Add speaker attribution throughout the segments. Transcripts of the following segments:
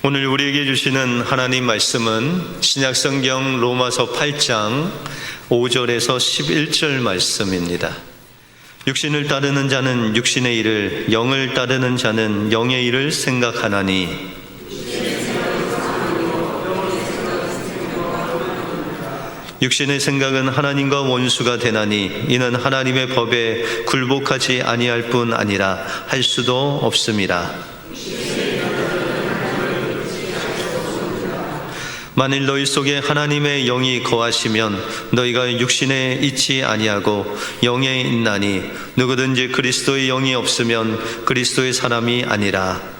Speaker 1: 오늘 우리에게 주시는 하나님 말씀은 신약성경 로마서 8장 5절에서 11절 말씀입니다. 육신을 따르는 자는 육신의 일을, 영을 따르는 자는 영의 일을 생각하나니 육신의 생각은 하나님과 원수가 되나니 이는 하나님의 법에 굴복하지 아니할 뿐 아니라 할 수도 없음이라. 만일 너희 속에 하나님의 영이 거하시면 너희가 육신에 있지 아니하고 영에 있나니 누구든지 그리스도의 영이 없으면 그리스도의 사람이 아니라.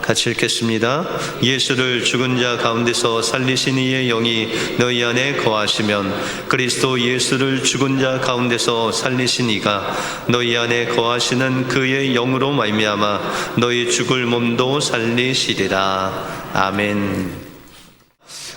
Speaker 1: 같이 읽겠습니다. 예수를 죽은 자 가운데서 살리신 이의 영이 너희 안에 거하시면 그리스도 예수를 죽은 자 가운데서 살리신 이가 너희 안에 거하시는 그의 영으로 말미암아 너희 죽을 몸도 살리시리라. 아멘.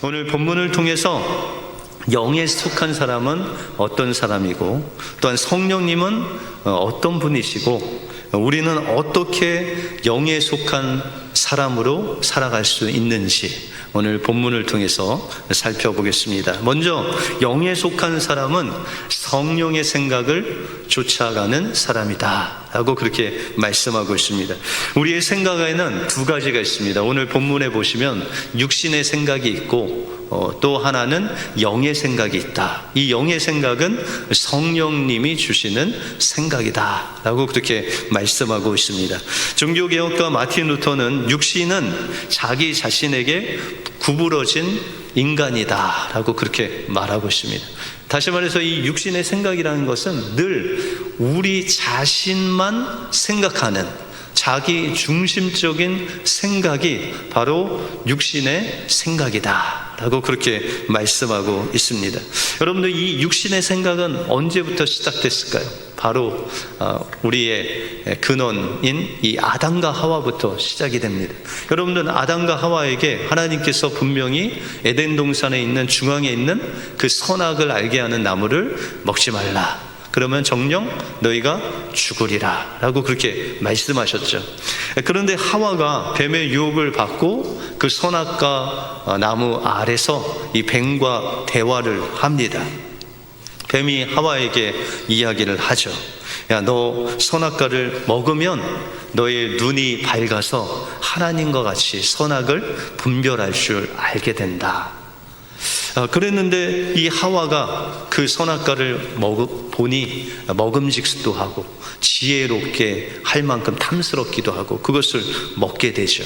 Speaker 1: 오늘 본문을 통해서 영에 속한 사람은 어떤 사람이고 또한 성령님은 어떤 분이시고 우리는 어떻게 영에 속한 사람으로 살아갈 수 있는지 오늘 본문을 통해서 살펴보겠습니다. 먼저 영에 속한 사람은 성령의 생각을 쫓아가는 사람이다 라고 그렇게 말씀하고 있습니다. 우리의 생각에는 두 가지가 있습니다. 오늘 본문에 보시면 육신의 생각이 있고 또 하나는 영의 생각이 있다. 이 영의 생각은 성령님이 주시는 생각이다 라고 그렇게 말씀하고 있습니다. 종교개혁가 마틴 루터는 육신은 자기 자신에게 구부러진 인간이다 라고 그렇게 말하고 있습니다. 다시 말해서 이 육신의 생각이라는 것은 늘 우리 자신만 생각하는 자기 중심적인 생각이 바로 육신의 생각이다 라고 그렇게 말씀하고 있습니다. 여러분들, 이 육신의 생각은 언제부터 시작됐을까요? 바로 우리의 근원인 이 아담과 하와부터 시작이 됩니다. 여러분들, 아담과 하와에게 하나님께서 분명히 에덴 동산에 있는 중앙에 있는 그 선악을 알게 하는 나무를 먹지 말라, 그러면 정녕 너희가 죽으리라 라고 그렇게 말씀하셨죠. 그런데 하와가 뱀의 유혹을 받고 그 선악과 나무 아래서 이 뱀과 대화를 합니다. 뱀이 하와에게 이야기를 하죠. 야, 너 선악과를 먹으면 너의 눈이 밝아서 하나님과 같이 선악을 분별할 줄 알게 된다. 그랬는데 이 하와가 그 선악과를 보니 먹음직스도 하고 지혜롭게 할 만큼 탐스럽기도 하고 그것을 먹게 되죠.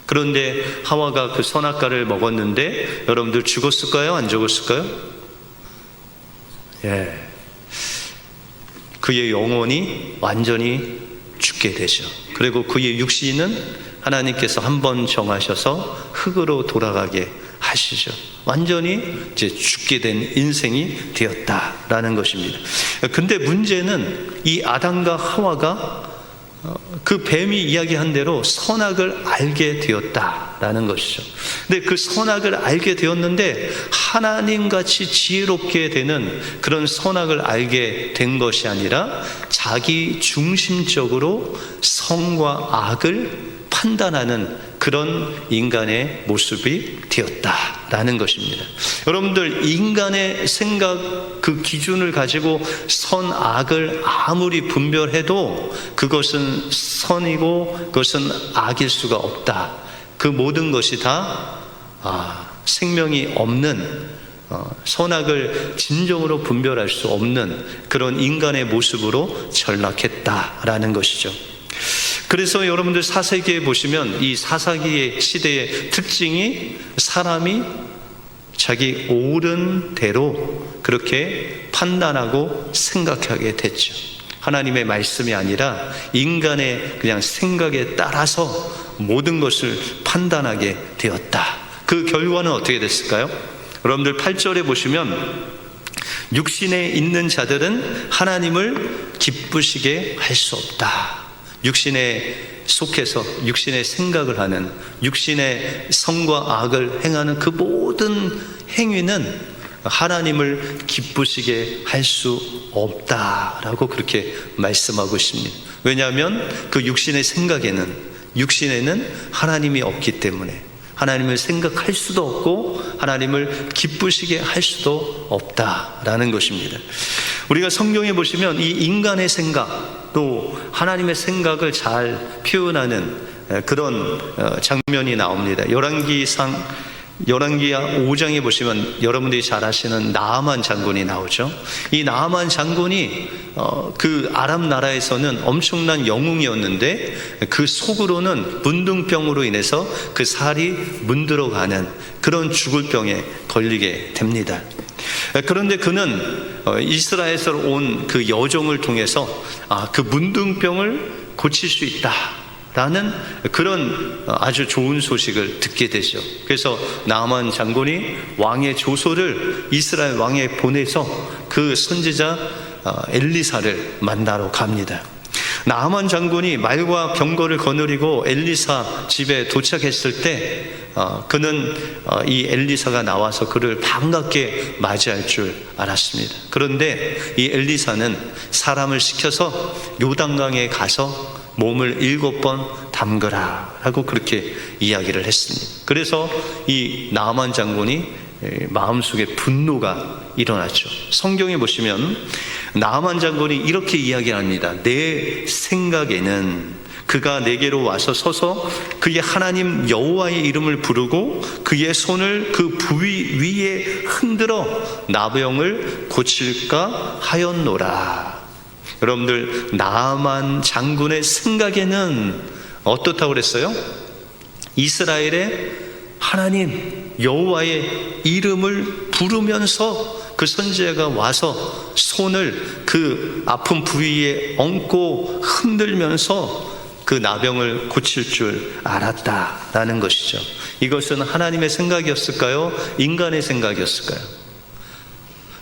Speaker 1: 그런데 하와가 그 선악과를 먹었는데 여러분들 죽었을까요? 안 죽었을까요? 예. 그의 영혼이 완전히 죽게 되죠. 그리고 그의 육신은 하나님께서 한번 정하셔서 흙으로 돌아가게 하시죠. 완전히 이제 죽게 된 인생이 되었다라는 것입니다. 근데 문제는 이 아담과 하와가 그 뱀이 이야기한 대로 선악을 알게 되었다라는 것이죠. 근데 그 선악을 알게 되었는데 하나님같이 지혜롭게 되는 그런 선악을 알게 된 것이 아니라 자기 중심적으로 선과 악을 판단하는 그런 인간의 모습이 되었다라는 것입니다. 여러분들, 인간의 생각 그 기준을 가지고 선악을 아무리 분별해도 그것은 선이고 그것은 악일 수가 없다. 그 모든 것이 다 생명이 없는 선악을 진정으로 분별할 수 없는 그런 인간의 모습으로 전락했다라는 것이죠. 그래서 여러분들 사사기에 보시면 이 사사기의 시대의 특징이 사람이 자기 옳은 대로 그렇게 판단하고 생각하게 됐죠. 하나님의 말씀이 아니라 인간의 그냥 생각에 따라서 모든 것을 판단하게 되었다. 그 결과는 어떻게 됐을까요? 여러분들 8절에 보시면 육신에 있는 자들은 하나님을 기쁘시게 할 수 없다. 육신에 속해서 육신의 생각을 하는, 육신의 선과 악을 행하는 그 모든 행위는 하나님을 기쁘시게 할 수 없다라고 그렇게 말씀하고 있습니다. 왜냐하면 그 육신의 육신에는 하나님이 없기 때문에 하나님을 생각할 수도 없고 하나님을 기쁘시게 할 수도 없다라는 것입니다. 우리가 성경에 보시면 이 인간의 생각, 또 하나님의 생각을 잘 표현하는 그런 장면이 나옵니다. 열왕기하 5장에 보시면 여러분들이 잘 아시는 나아만 장군이 나오죠. 이 나아만 장군이 그 아람 나라에서는 엄청난 영웅이었는데 그 속으로는 문둥병으로 인해서 그 살이 문들어가는 그런 죽을 병에 걸리게 됩니다. 그런데 그는 이스라엘에서 온 그 여종을 통해서 그 문둥병을 고칠 수 있다 라는 그런 아주 좋은 소식을 듣게 되죠. 그래서 나아만 장군이 왕의 조소를 이스라엘 왕에 보내서 그 선지자 엘리사를 만나러 갑니다. 나아만 장군이 말과 병거를 거느리고 엘리사 집에 도착했을 때 그는 이 엘리사가 나와서 그를 반갑게 맞이할 줄 알았습니다. 그런데 이 엘리사는 사람을 시켜서 요단강에 가서 몸을 7번 담그라 라고 그렇게 이야기를 했습니다. 그래서 이 나아만 장군이 마음속에 분노가 일어났죠. 성경에 보시면 나아만 장군이 이렇게 이야기합니다. 내 생각에는 그가 내게로 와서 서서 그의 하나님 여호와의 이름을 부르고 그의 손을 그 부위 위에 흔들어 나병을 고칠까 하였노라. 여러분들, 나아만 장군의 생각에는 어떻다고 그랬어요? 이스라엘의 하나님 여호와의 이름을 부르면서 그 선지자가 와서 손을 그 아픈 부위에 얹고 흔들면서 그 나병을 고칠 줄 알았다라는 것이죠. 이것은 하나님의 생각이었을까요? 인간의 생각이었을까요?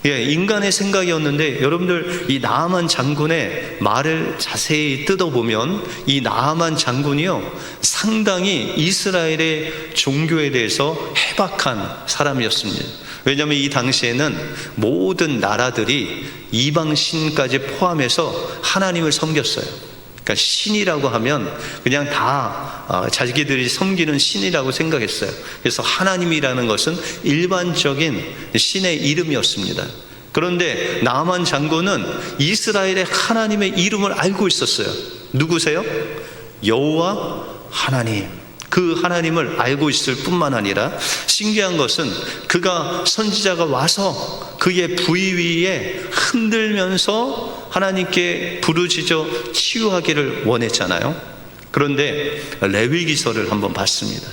Speaker 1: 인간의 생각이었는데, 여러분들 이 나아만 장군의 말을 자세히 뜯어보면 이 나아만 장군이요 상당히 이스라엘의 종교에 대해서 해박한 사람이었습니다. 왜냐하면 이 당시에는 모든 나라들이 이방신까지 포함해서 하나님을 섬겼어요. 그러니까 신이라고 하면 그냥 다 자기들이 섬기는 신이라고 생각했어요. 그래서 하나님이라는 것은 일반적인 신의 이름이었습니다. 그런데 나아만 장군은 이스라엘의 하나님의 이름을 알고 있었어요. 누구세요? 여호와 하나님. 그 하나님을 알고 있을 뿐만 아니라 신기한 것은 그가 선지자가 와서 그의 부위 위에 흔들면서 하나님께 부르짖어 치유하기를 원했잖아요. 그런데 레위기서를 한번 봤습니다.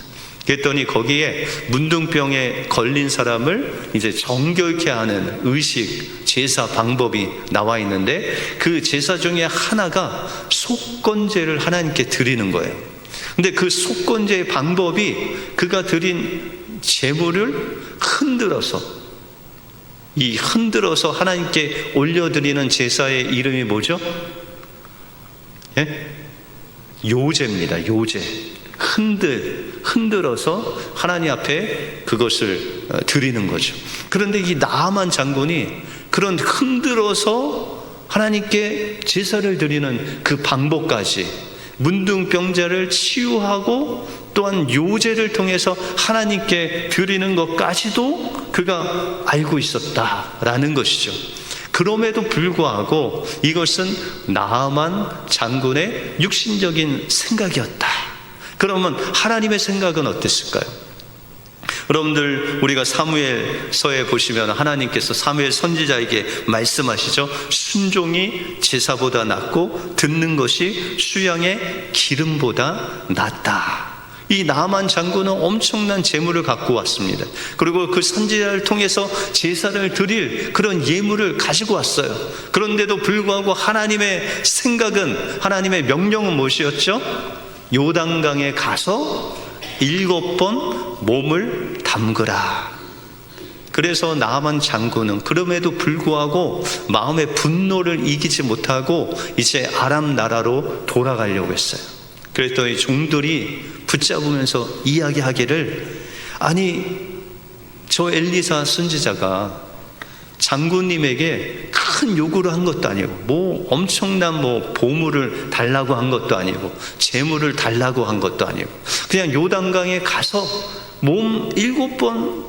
Speaker 1: 그랬더니 거기에 문둥병에 걸린 사람을 이제 정결케 하는 의식, 제사 방법이 나와 있는데 그 제사 중에 하나가 속건제를 하나님께 드리는 거예요. 근데 그 속건제의 방법이 그가 드린 제물을 흔들어서 하나님께 올려드리는 제사의 이름이 뭐죠? 요제입니다. 요제. 흔들어서 하나님 앞에 그것을 드리는 거죠. 그런데 이 나아만 장군이 그런 흔들어서 하나님께 제사를 드리는 그 방법까지, 문둥병자를 치유하고 또한 요제를 통해서 하나님께 드리는 것까지도 그가 알고 있었다라는 것이죠. 그럼에도 불구하고 이것은 나아만 장군의 육신적인 생각이었다. 그러면 하나님의 생각은 어땠을까요? 여러분들, 우리가 사무엘서에 보시면 하나님께서 사무엘 선지자에게 말씀하시죠. 순종이 제사보다 낫고 듣는 것이 수양의 기름보다 낫다. 이 나아만 장군은 엄청난 재물을 갖고 왔습니다. 그리고 그 선지자를 통해서 제사를 드릴 그런 예물을 가지고 왔어요. 그런데도 불구하고 하나님의 생각은, 하나님의 명령은 무엇이었죠? 요단강에 가서 7번 몸을 담그라. 그래서 나아만 장군은 그럼에도 불구하고 마음의 분노를 이기지 못하고 이제 아람 나라로 돌아가려고 했어요. 그랬더니 종들이 붙잡으면서 이야기하기를, 아니 저 엘리사 선지자가 장군님에게 큰 요구를 한 것도 아니고, 뭐 엄청난 보물을 달라고 한 것도 아니고, 재물을 달라고 한 것도 아니고, 그냥 요단강에 가서 몸 7번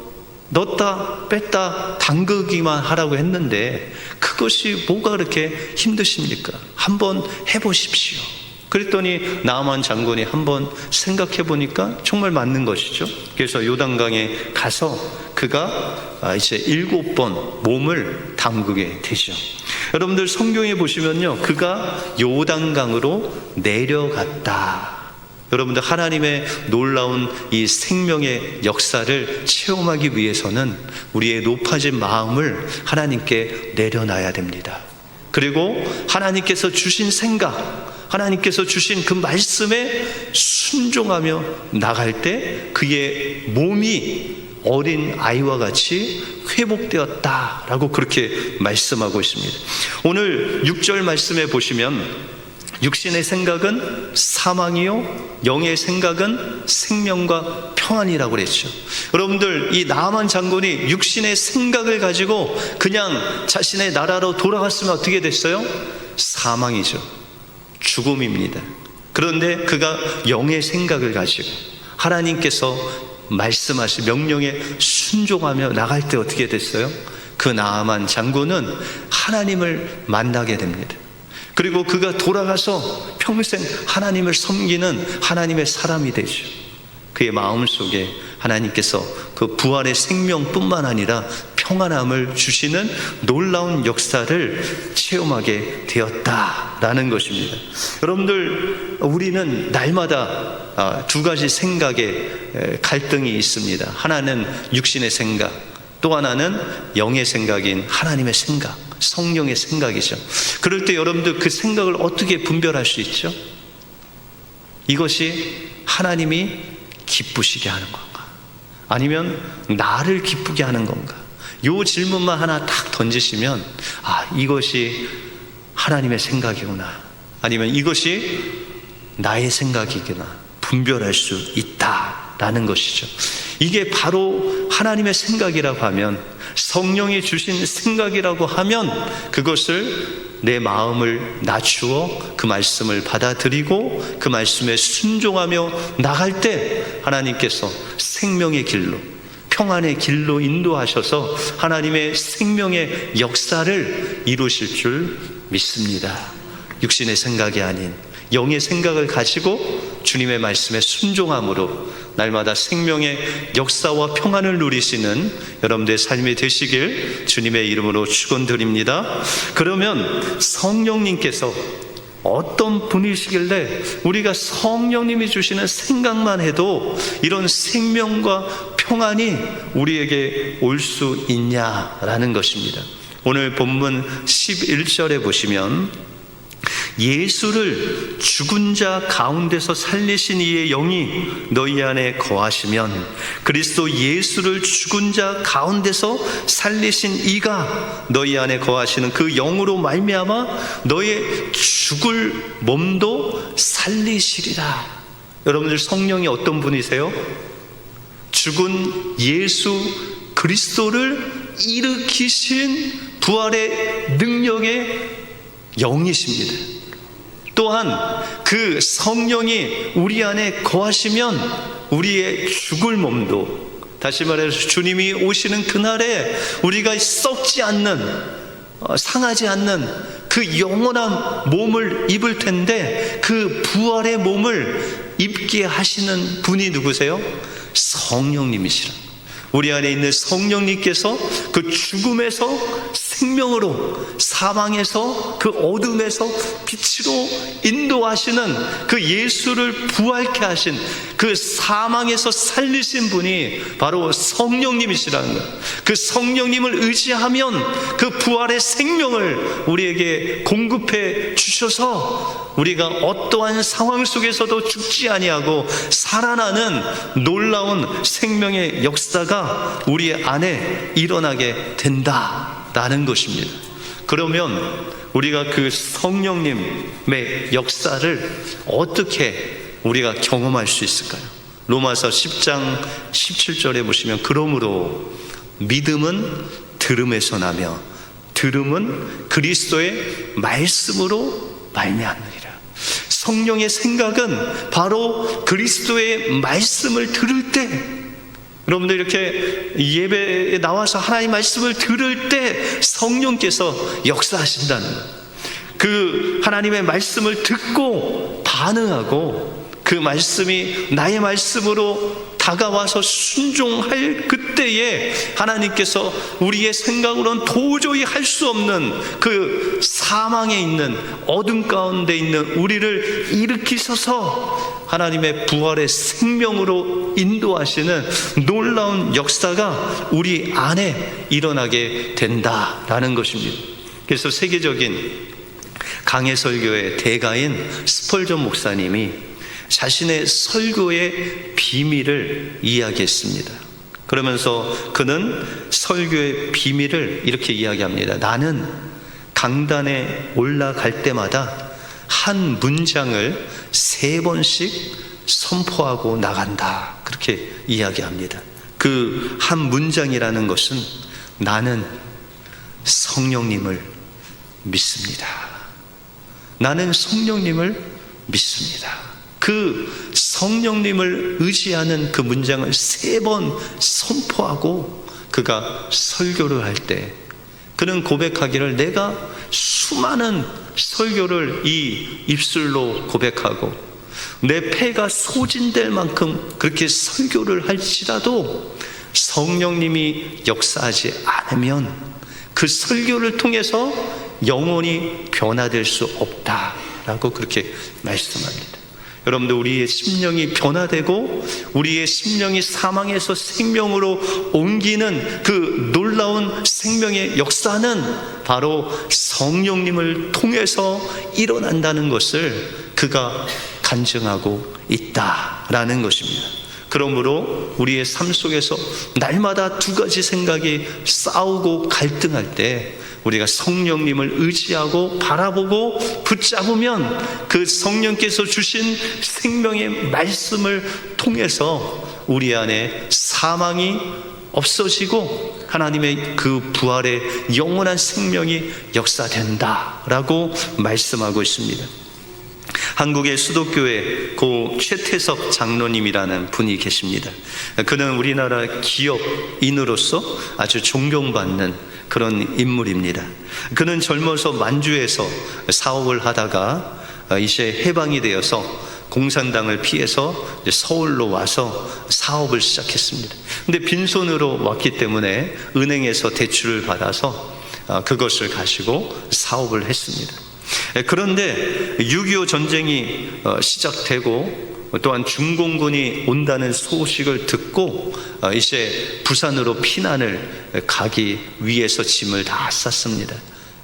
Speaker 1: 넣었다 뺐다 담그기만 하라고 했는데, 그것이 뭐가 그렇게 힘드십니까? 한번 해보십시오. 그랬더니 나아만 장군이 한번 생각해 보니까 정말 맞는 것이죠. 그래서 요단강에 가서 그가 이제 7번 몸을 담그게 되죠. 여러분들 성경에 보시면요, 그가 요단강으로 내려갔다. 여러분들 하나님의 놀라운 이 생명의 역사를 체험하기 위해서는 우리의 높아진 마음을 하나님께 내려놔야 됩니다. 그리고 하나님께서 주신 생각, 하나님께서 주신 그 말씀에 순종하며 나갈 때 그의 몸이 어린 아이와 같이 회복되었다라고 그렇게 말씀하고 있습니다. 오늘 6절 말씀에 보시면 육신의 생각은 사망이요 영의 생각은 생명과 평안이라고 그랬죠. 여러분들, 이 나아만 장군이 육신의 생각을 가지고 그냥 자신의 나라로 돌아갔으면 어떻게 됐어요? 사망이죠. 죽음입니다. 그런데 그가 영의 생각을 가지고 하나님께서 말씀하신 명령에 순종하며 나갈 때 어떻게 됐어요? 그 나아만 장군은 하나님을 만나게 됩니다. 그리고 그가 돌아가서 평생 하나님을 섬기는 하나님의 사람이 되죠. 그의 마음속에 하나님께서 그 부활의 생명뿐만 아니라 평안함을 주시는 놀라운 역사를 체험하게 되었다라는 것입니다. 여러분들, 우리는 날마다 두 가지 생각의 갈등이 있습니다. 하나는 육신의 생각, 또 하나는 영의 생각인 하나님의 생각, 성령의 생각이죠. 그럴 때 여러분들 그 생각을 어떻게 분별할 수 있죠? 이것이 하나님이 기쁘시게 하는 건가? 아니면 나를 기쁘게 하는 건가? 이 질문만 하나 딱 던지시면, 이것이 하나님의 생각이구나, 아니면 이것이 나의 생각이구나 분별할 수 있다라는 것이죠. 이게 바로 하나님의 생각이라고 하면, 성령이 주신 생각이라고 하면, 그것을 내 마음을 낮추어 그 말씀을 받아들이고 그 말씀에 순종하며 나갈 때 하나님께서 생명의 길로, 평안의 길로 인도하셔서 하나님의 생명의 역사를 이루실 줄 믿습니다. 육신의 생각이 아닌 영의 생각을 가지고 주님의 말씀에 순종함으로 날마다 생명의 역사와 평안을 누리시는 여러분들의 삶이 되시길 주님의 이름으로 축원드립니다. 그러면 성령님께서 어떤 분이시길래 우리가 성령님이 주시는 생각만 해도 이런 생명과 평안이 우리에게 올 수 있냐라는 것입니다. 오늘 본문 11절에 보시면 예수를 죽은 자 가운데서 살리신 이의 영이 너희 안에 거하시면, 그리스도 예수를 죽은 자 가운데서 살리신 이가 너희 안에 거하시는 그 영으로 말미암아 너의 죽을 몸도 살리시리라. 여러분들, 성령이 어떤 분이세요? 죽은 예수 그리스도를 일으키신 부활의 능력의 영이십니다. 또한 그 성령이 우리 안에 거하시면 우리의 죽을 몸도, 다시 말해서 주님이 오시는 그날에 우리가 썩지 않는, 상하지 않는 그 영원한 몸을 입을 텐데, 그 부활의 몸을 입게 하시는 분이 누구세요? 성령님이시라. 우리 안에 있는 성령님께서 그 죽음에서 생명으로, 사망에서 그 어둠에서 빛으로 인도하시는 그 예수를 부활케 하신, 그 사망에서 살리신 분이 바로 성령님이시라는 거예요. 그 성령님을 의지하면 그 부활의 생명을 우리에게 공급해 주셔서 우리가 어떠한 상황 속에서도 죽지 아니하고 살아나는 놀라운 생명의 역사가 우리 안에 일어나게 된다라는 것입니다. 그러면 우리가 그 성령님의 역사를 어떻게 우리가 경험할 수 있을까요? 로마서 10장 17절에 보시면, 그러므로 믿음은 들음에서 나며 들음은 그리스도의 말씀으로 말미암느니라. 성령의 생각은 바로 그리스도의 말씀을 들을 때, 여러분들 이렇게 예배에 나와서 하나님의 말씀을 들을 때 성령께서 역사하신다는 거예요. 그 하나님의 말씀을 듣고 반응하고 그 말씀이 나의 말씀으로 다가와서 순종할 그때에 하나님께서 우리의 생각으로는 도저히 할 수 없는 그 사망에 있는 어둠 가운데 있는 우리를 일으키셔서 하나님의 부활의 생명으로 인도하시는 놀라운 역사가 우리 안에 일어나게 된다라는 것입니다. 그래서 세계적인 강해 설교의 대가인 스펄전 목사님이 자신의 설교의 비밀을 이야기했습니다. 그러면서 그는 설교의 비밀을 이렇게 이야기합니다. 나는 강단에 올라갈 때마다 한 문장을 3번씩 선포하고 나간다. 그렇게 이야기합니다. 그 한 문장이라는 것은 나는 성령님을 믿습니다. 나는 성령님을 믿습니다. 그 성령님을 의지하는 그 문장을 3번 선포하고 그가 설교를 할 때 그는 고백하기를 내가 수많은 설교를 이 입술로 고백하고 내 폐가 소진될 만큼 그렇게 설교를 할지라도 성령님이 역사하지 않으면 그 설교를 통해서 영혼이 변화될 수 없다라고 그렇게 말씀합니다. 여러분들, 우리의 심령이 변화되고 우리의 심령이 사망에서 생명으로 옮기는 그 놀라운 생명의 역사는 바로 성령님을 통해서 일어난다는 것을 그가 간증하고 있다라는 것입니다. 그러므로 우리의 삶 속에서 날마다 2가지 생각이 싸우고 갈등할 때 우리가 성령님을 의지하고 바라보고 붙잡으면 그 성령께서 주신 생명의 말씀을 통해서 우리 안에 사망이 없어지고 하나님의 그 부활의 영원한 생명이 역사된다라고 말씀하고 있습니다. 한국의 수도교회 고 최태석 장로님이라는 분이 계십니다. 그는 우리나라 기업인으로서 아주 존경받는 그런 인물입니다. 그는 젊어서 만주에서 사업을 하다가 이제 해방이 되어서 공산당을 피해서 서울로 와서 사업을 시작했습니다. 근데 빈손으로 왔기 때문에 은행에서 대출을 받아서 그것을 가지고 사업을 했습니다. 그런데 6.25 전쟁이 시작되고 또한 중공군이 온다는 소식을 듣고 이제 부산으로 피난을 가기 위해서 짐을 다 쌌습니다.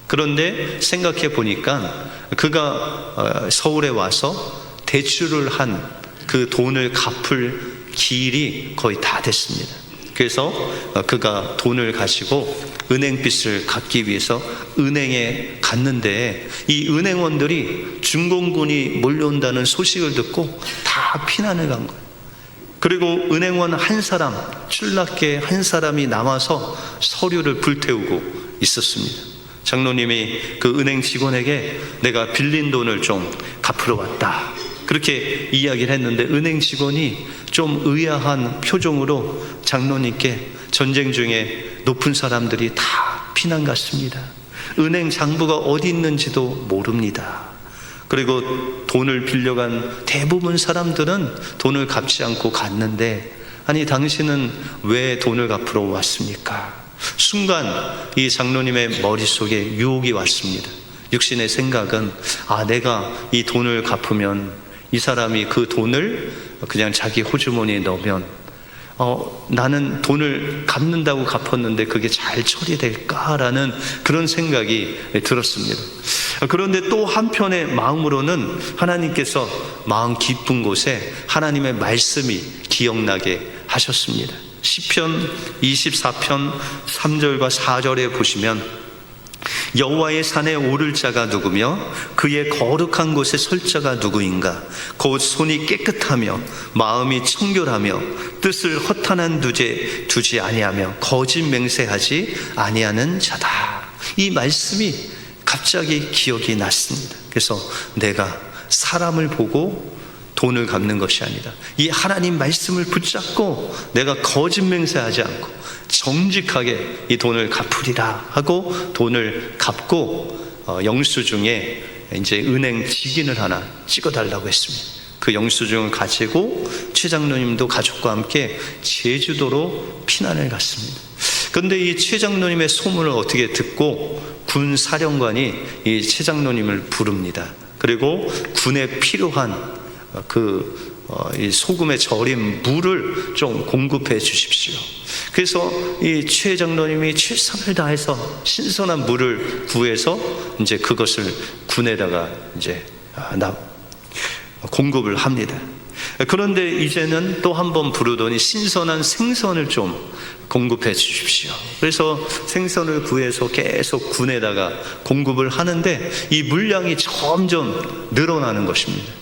Speaker 1: 그런데 생각해 보니까 그가 서울에 와서 대출을 한 그 돈을 갚을 기일이 거의 다 됐습니다. 그래서 그가 돈을 가지고 은행빚을 갚기 위해서 은행에 갔는데 이 은행원들이 중공군이 몰려온다는 소식을 듣고 다 피난을 간 거예요. 그리고 은행원 한 사람, 출납계 한 사람이 남아서 서류를 불태우고 있었습니다. 장로님이 그 은행 직원에게 내가 빌린 돈을 좀 갚으러 왔다, 그렇게 이야기를 했는데 은행 직원이 좀 의아한 표정으로 장로님께 전쟁 중에 높은 사람들이 다 피난 갔습니다. 은행 장부가 어디 있는지도 모릅니다. 그리고 돈을 빌려간 대부분 사람들은 돈을 갚지 않고 갔는데 아니 당신은 왜 돈을 갚으러 왔습니까? 순간 이 장로님의 머릿속에 유혹이 왔습니다. 육신의 생각은 내가 이 돈을 갚으면 이 사람이 그 돈을 그냥 자기 호주머니에 넣으면 나는 돈을 갚는다고 갚았는데 그게 잘 처리될까라는 그런 생각이 들었습니다. 그런데 또 한편의 마음으로는 하나님께서 마음 깊은 곳에 하나님의 말씀이 기억나게 하셨습니다. 시편 24편 3절과 4절에 보시면 여호와의 산에 오를 자가 누구며 그의 거룩한 곳에 설 자가 누구인가? 곧 손이 깨끗하며 마음이 청결하며 뜻을 허탄한 두지 아니하며 거짓 맹세하지 아니하는 자다. 이 말씀이 갑자기 기억이 났습니다. 그래서 내가 사람을 보고 돈을 갚는 것이 아니라 이 하나님 말씀을 붙잡고 내가 거짓 맹세하지 않고 정직하게 이 돈을 갚으리라 하고 돈을 갚고 영수증에 이제 은행 직인을 하나 찍어달라고 했습니다. 그 영수증을 가지고 최 장로님도 가족과 함께 제주도로 피난을 갔습니다. 그런데 이 최 장로님의 소문을 어떻게 듣고 군 사령관이 이 최 장로님을 부릅니다. 그리고 군에 필요한 이 소금에 절인 물을 좀 공급해 주십시오. 그래서 이 최 장로님이 최선을 다해서 신선한 물을 구해서 이제 그것을 군에다가 이제 공급을 합니다. 그런데 이제는 또 한 번 부르더니 신선한 생선을 좀 공급해 주십시오. 그래서 생선을 구해서 계속 군에다가 공급을 하는데 이 물량이 점점 늘어나는 것입니다.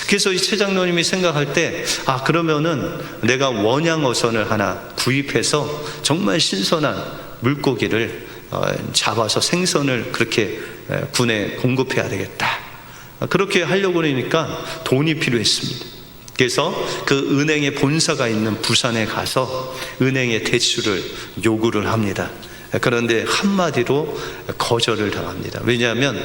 Speaker 1: 그래서 이 최 장로님이 생각할 때 그러면은 내가 원양어선을 하나 구입해서 정말 신선한 물고기를 잡아서 생선을 그렇게 군에 공급해야 되겠다. 그렇게 하려고 하니까 돈이 필요했습니다. 그래서 그 은행의 본사가 있는 부산에 가서 은행에 대출을 요구를 합니다. 그런데 한마디로 거절을 당합니다. 왜냐하면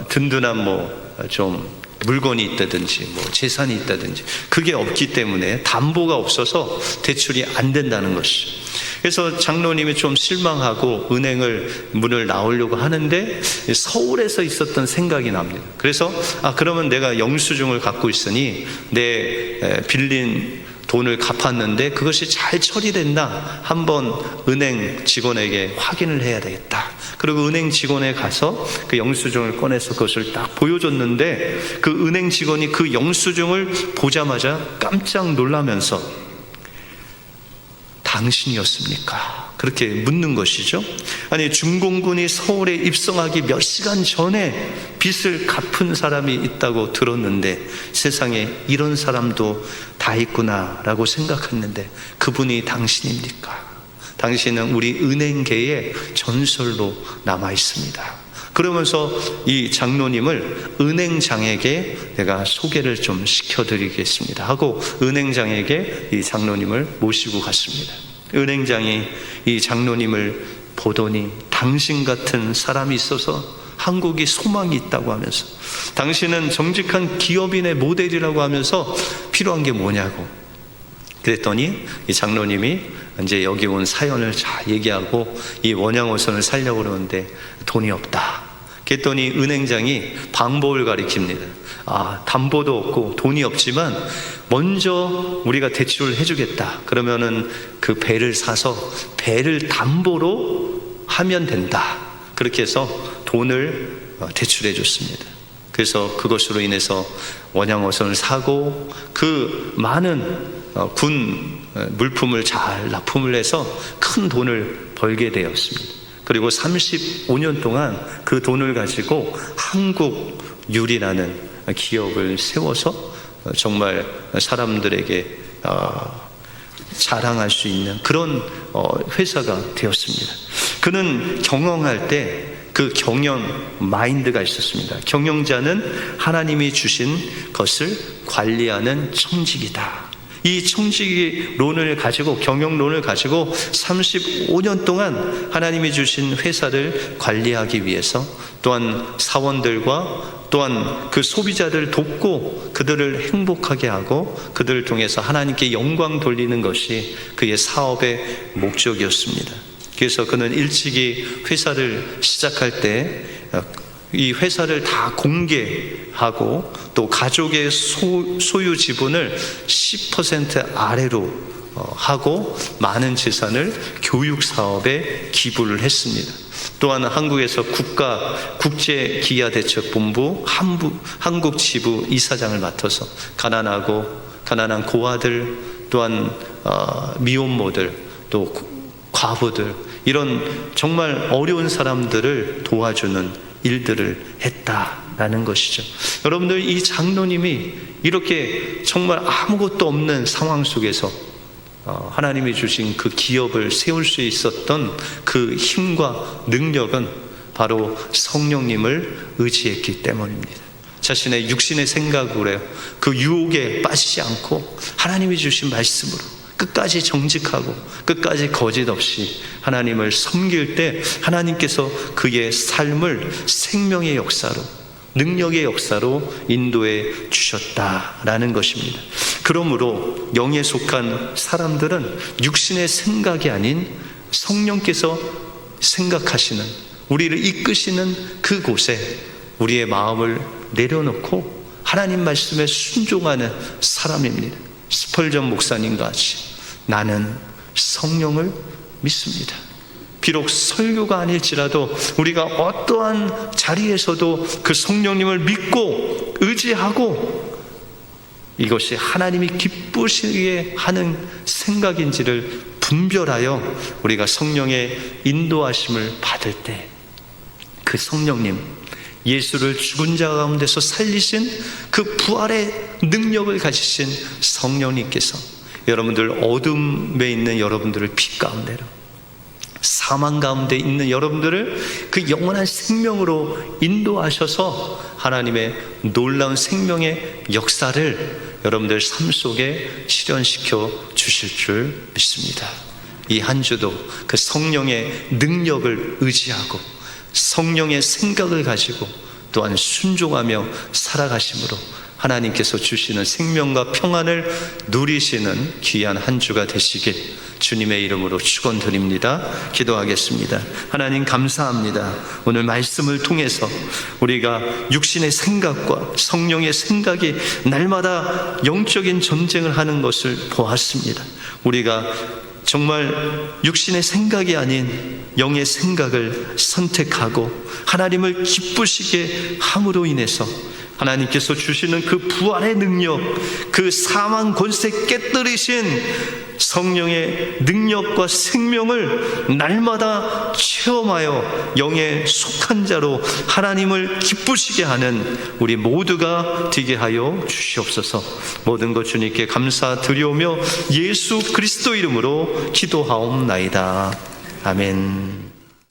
Speaker 1: 든든한 좀 물건이 있다든지 재산이 있다든지 그게 없기 때문에 담보가 없어서 대출이 안 된다는 것이. 그래서 장로님이 좀 실망하고 은행을 문을 나오려고 하는데 서울에서 있었던 생각이 납니다. 그래서 그러면 내가 영수증을 갖고 있으니 내 빌린 돈을 갚았는데 그것이 잘 처리됐나 한번 은행 직원에게 확인을 해야 되겠다. 그리고 은행 직원에 가서 그 영수증을 꺼내서 그것을 딱 보여줬는데 그 은행 직원이 그 영수증을 보자마자 깜짝 놀라면서 당신이었습니까? 그렇게 묻는 것이죠. 아니, 중공군이 서울에 입성하기 몇 시간 전에 빚을 갚은 사람이 있다고 들었는데 세상에 이런 사람도 다 있구나라고 생각했는데 그분이 당신입니까? 당신은 우리 은행계의 전설로 남아 있습니다. 그러면서 이 장로님을 은행장에게 내가 소개를 좀 시켜드리겠습니다 하고 은행장에게 이 장로님을 모시고 갔습니다. 은행장이 이 장로님을 보더니 당신 같은 사람이 있어서 한국이 소망이 있다고 하면서 당신은 정직한 기업인의 모델이라고 하면서 필요한 게 뭐냐고 그랬더니 이 장로님이 이제 여기 온 사연을 잘 얘기하고 이 원양어선을 살려고 그러는데 돈이 없다. 그랬더니 은행장이 방법을 가리킵니다. 담보도 없고 돈이 없지만 먼저 우리가 대출을 해주겠다. 그러면은 그 배를 사서 배를 담보로 하면 된다. 그렇게 해서 돈을 대출해 줬습니다. 그래서 그것으로 인해서 원양어선을 사고 그 많은 군 물품을 잘 납품을 해서 큰 돈을 벌게 되었습니다. 그리고 35년 동안 그 돈을 가지고 한국유리라는 기업을 세워서 정말 사람들에게 자랑할 수 있는 그런 회사가 되었습니다. 그는 경영할 때 그 경영 마인드가 있었습니다. 경영자는 하나님이 주신 것을 관리하는 청직이다. 이 청지기론을 가지고 경영론을 가지고 35년 동안 하나님이 주신 회사를 관리하기 위해서 또한 사원들과 또한 그 소비자들 돕고 그들을 행복하게 하고 그들을 통해서 하나님께 영광 돌리는 것이 그의 사업의 목적이었습니다. 그래서 그는 일찍이 회사를 시작할 때 이 회사를 다 공개하고 또 가족의 소유 지분을 10% 아래로 하고 많은 재산을 교육 사업에 기부를 했습니다. 또한 한국에서 국제기아대책본부 한국지부 이사장을 맡아서 가난한 고아들 또한 미혼모들 또 과부들 이런 정말 어려운 사람들을 도와주는 일들을 했다라는 것이죠. 여러분들, 이 장로님이 이렇게 정말 아무것도 없는 상황 속에서 하나님이 주신 그 기업을 세울 수 있었던 그 힘과 능력은 바로 성령님을 의지했기 때문입니다. 자신의 육신의 생각으로 해요. 그 유혹에 빠지지 않고 하나님이 주신 말씀으로 끝까지 정직하고 끝까지 거짓 없이 하나님을 섬길 때 하나님께서 그의 삶을 생명의 역사로, 능력의 역사로 인도해 주셨다라는 것입니다. 그러므로 영에 속한 사람들은 육신의 생각이 아닌 성령께서 생각하시는, 우리를 이끄시는 그곳에 우리의 마음을 내려놓고 하나님 말씀에 순종하는 사람입니다. 스펄전 목사님 같이 나는 성령을 믿습니다. 비록 설교가 아닐지라도 우리가 어떠한 자리에서도 그 성령님을 믿고 의지하고 이것이 하나님이 기쁘시게 하는 생각인지를 분별하여 우리가 성령의 인도하심을 받을 때 그 성령님, 예수를 죽은 자 가운데서 살리신 그 부활의 능력을 가지신 성령님께서 여러분들, 어둠에 있는 여러분들을 빛 가운데로, 사망 가운데 있는 여러분들을 그 영원한 생명으로 인도하셔서 하나님의 놀라운 생명의 역사를 여러분들 삶 속에 실현시켜 주실 줄 믿습니다. 이 한 주도 그 성령의 능력을 의지하고 성령의 생각을 가지고 또한 순종하며 살아가심으로 하나님께서 주시는 생명과 평안을 누리시는 귀한 한 주가 되시길 주님의 이름으로 축원드립니다. 기도하겠습니다. 하나님, 감사합니다. 오늘 말씀을 통해서 우리가 육신의 생각과 성령의 생각이 날마다 영적인 전쟁을 하는 것을 보았습니다. 우리가 정말 육신의 생각이 아닌 영의 생각을 선택하고 하나님을 기쁘시게 함으로 인해서 하나님께서 주시는 그 부활의 능력, 그 사망 권세 깨뜨리신 성령의 능력과 생명을 날마다 체험하여 영에 속한 자로 하나님을 기쁘시게 하는 우리 모두가 되게 하여 주시옵소서. 모든 것 주님께 감사드리오며 예수 그리스도 이름으로 기도하옵나이다. 아멘.